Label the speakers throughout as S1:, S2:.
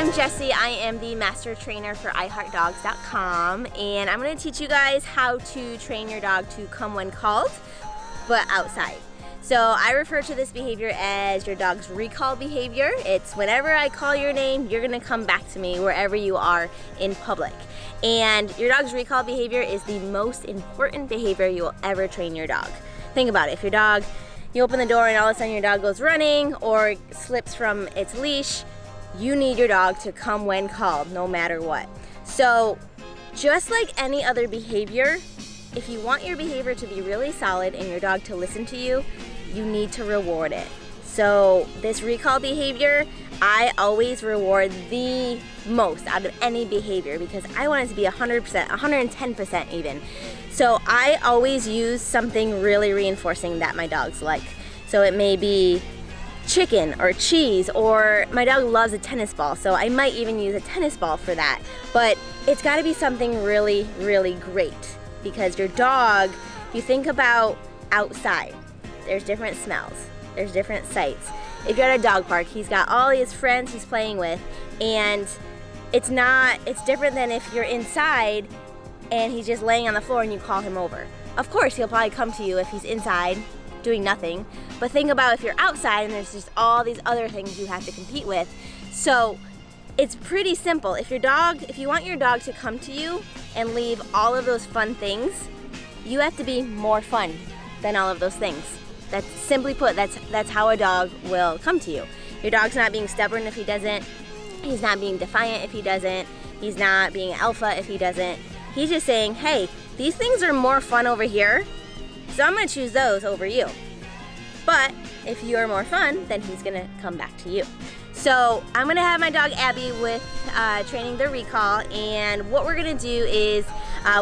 S1: I'm Jessie. I am the master trainer for 𝐒𝐲𝐬𝐧.com, and I'm going to teach you guys how to train your dog to come when called, but outside. So I refer to this behavior as your dog's recall behavior. It's whenever I call your name, you're going to come back to me wherever you are in public. And your dog's recall behavior is the most important behavior you will ever train your dog. Think about it. If your dog, you open the door and all of a sudden your dog goes running or slips from its leash, you need your dog to come when called, no matter what. So just like any other behavior, if you want your behavior to be really solid and your dog to listen to you, you need to reward it. So this recall behavior, I always reward the most out of any behavior because I want it to be 100%, 110% even. So I always use something really reinforcing that my dogs like. So it may be chicken or cheese, or my dog loves a tennis ball, so I might even use a tennis ball for that. But it's got to be something really, really great because your dog, if you think about outside, there's different smells, there's different sights. If you're at a dog park, he's got all his friends he's playing with, and it's different than if you're inside and he's just laying on the floor and you call him over. Of course, he'll probably come to you if he's inside doing nothing, but think about if you're outside and there's just all these other things you have to compete with. So it's pretty simple. If you want your dog to come to you and leave all of those fun things, you have to be more fun than all of those things. That's simply put, that's how a dog will come to you. Your dog's not being stubborn if he doesn't. He's not being defiant if he doesn't. He's not being alpha if he doesn't. He's just saying, hey, these things are more fun over here, so I'm gonna choose those over you. But if you are more fun, then he's gonna come back to you. So I'm gonna have my dog Abby with training the recall, and what we're gonna do is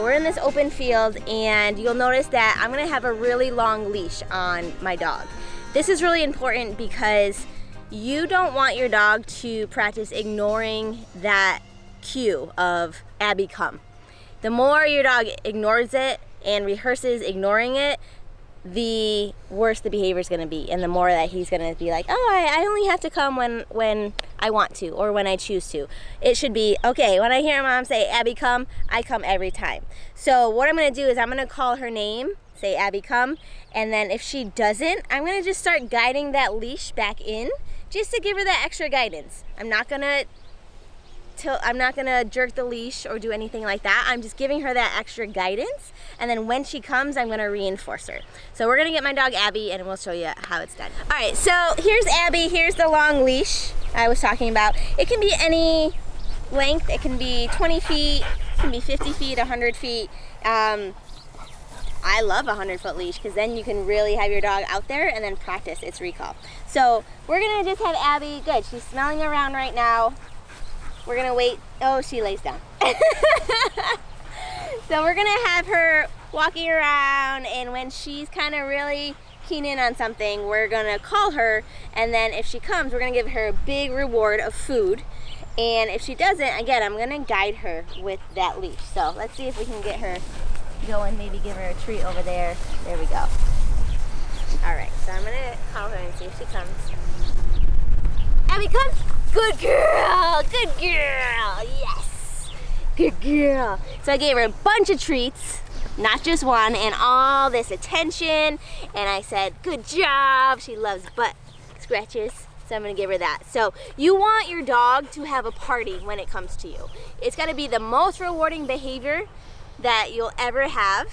S1: we're in this open field, and you'll notice that I'm gonna have a really long leash on my dog. This is really important because you don't want your dog to practice ignoring that cue of Abby come. The more your dog ignores it and rehearses ignoring it, the worse the behavior is going to be, and the more that he's going to be like, oh, I only have to come when I want to or when I choose to. It should be, okay, when I hear mom say, Abby come, I come every time. So what I'm going to do is I'm going to call her name, say Abby come, and then if she doesn't, I'm going to just start guiding that leash back in just to give her that extra guidance. I'm not going to jerk the leash or do anything like that. I'm just giving her that extra guidance, and then when she comes, I'm gonna reinforce her. So we're gonna get my dog Abby and we'll show you how it's done. All right, so here's Abby. Here's the long leash I was talking about. It can be any length. It can be 20 feet, it can be 50 feet, 100 feet. I love a 100-foot leash because then you can really have your dog out there and then practice its recall. So we're gonna just have Abby, good, she's smelling around right now. We're gonna wait, oh, she lays down. So we're gonna have her walking around, and when she's kind of really keen in on something, we're gonna call her, and then if she comes, we're gonna give her a big reward of food. And if she doesn't, again, I'm gonna guide her with that leash. So let's see if we can get her going, maybe give her a treat over there. There we go. All right, so I'm gonna call her and see if she comes. Abby, come. Good girl, good girl, yes, good girl. So I gave her a bunch of treats, not just one, and all this attention, and I said, good job. She loves butt scratches, so I'm gonna give her that. So you want your dog to have a party when it comes to you. It's gotta be the most rewarding behavior that you'll ever have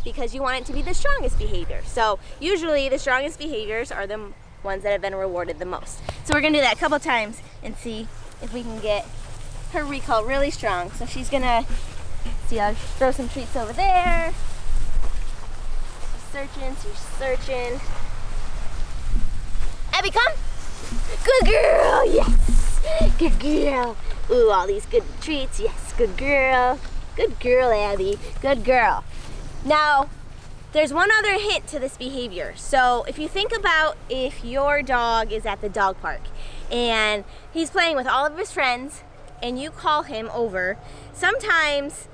S1: because you want it to be the strongest behavior. So usually the strongest behaviors are the ones that have been rewarded the most. So we're gonna do that a couple times and see if we can get her recall really strong. So she's gonna, see, I'll throw some treats over there. She's searching. Abby, come. Good girl, yes. Good girl. Ooh, all these good treats, yes, good girl. Good girl, Abby, good girl. Now, there's one other hint to this behavior. So if you think about if your dog is at the dog park and he's playing with all of his friends and you call him over, sometimes,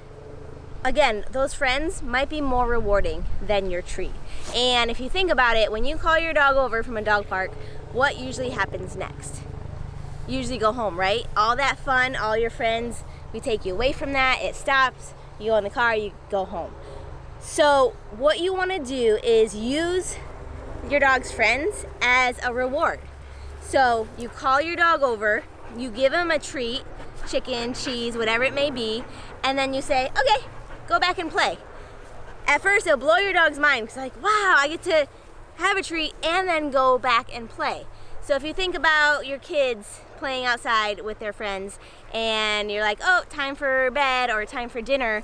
S1: again, those friends might be more rewarding than your treat. And if you think about it, when you call your dog over from a dog park, what usually happens next? you usually go home, right? All that fun, all your friends, we take you away from that, it stops, you go in the car, you go home. So what you want to do is use your dog's friends as a reward. So you call your dog over, you give him a treat, chicken, cheese, whatever it may be, and then you say, okay, go back and play. At first it'll blow your dog's mind because like, wow, I get to have a treat and then go back and play. So if you think about your kids playing outside with their friends and you're like, oh, time for bed or time for dinner,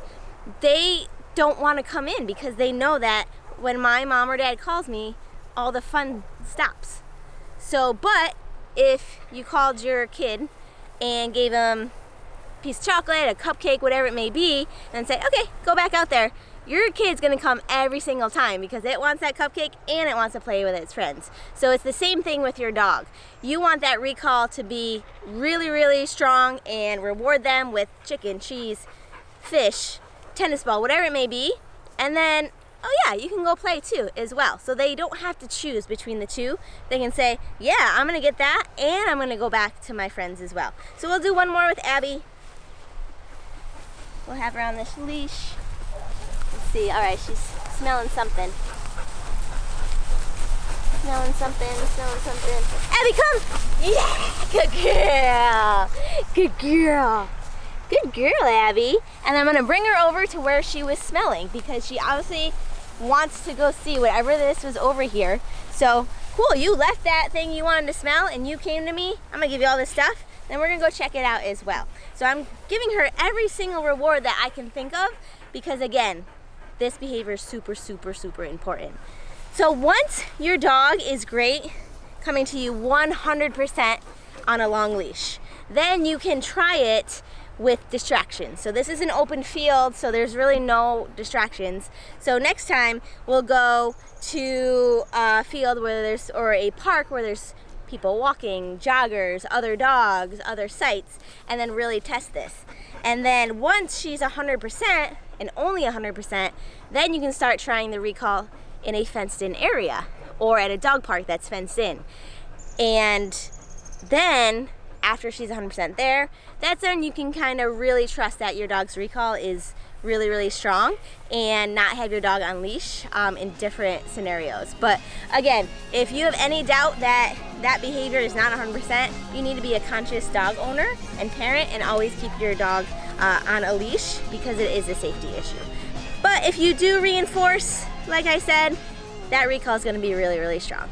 S1: they don't want to come in because they know that when my mom or dad calls me, all the fun stops. So, but if you called your kid and gave them a piece of chocolate, a cupcake, whatever it may be, and say, okay, go back out there, your kid's gonna come every single time because it wants that cupcake and it wants to play with its friends. So it's the same thing with your dog. You want that recall to be really, really strong and reward them with chicken, cheese, fish, tennis ball, whatever it may be. And then, oh yeah, you can go play too as well. So they don't have to choose between the two. They can say, yeah, I'm gonna get that and I'm gonna go back to my friends as well. So we'll do one more with Abby. We'll have her on this leash. Let's see, all right, she's smelling something. Smelling something. Abby, come! Yeah, good girl. Good girl. Good girl, Abby. And I'm gonna bring her over to where she was smelling because she obviously wants to go see whatever this was over here. So, cool, you left that thing you wanted to smell and you came to me. I'm gonna give you all this stuff, then we're gonna go check it out as well. So I'm giving her every single reward that I can think of because again, this behavior is super, super, super important. So once your dog is great, coming to you 100% on a long leash, then you can try it with distractions. So this is an open field, so there's really no distractions. So next time we'll go to a field where there's, or a park where there's people walking, joggers, other dogs, other sites, and then really test this. And then once she's 100% and only 100%, then you can start trying the recall in a fenced in area or at a dog park that's fenced in. And then after she's 100% there, that's when you can kind of really trust that your dog's recall is really, really strong and not have your dog on leash in different scenarios. But again, if you have any doubt that that behavior is not 100%, you need to be a conscious dog owner and parent and always keep your dog on a leash because it is a safety issue. But if you do reinforce, like I said, that recall is going to be really, really strong.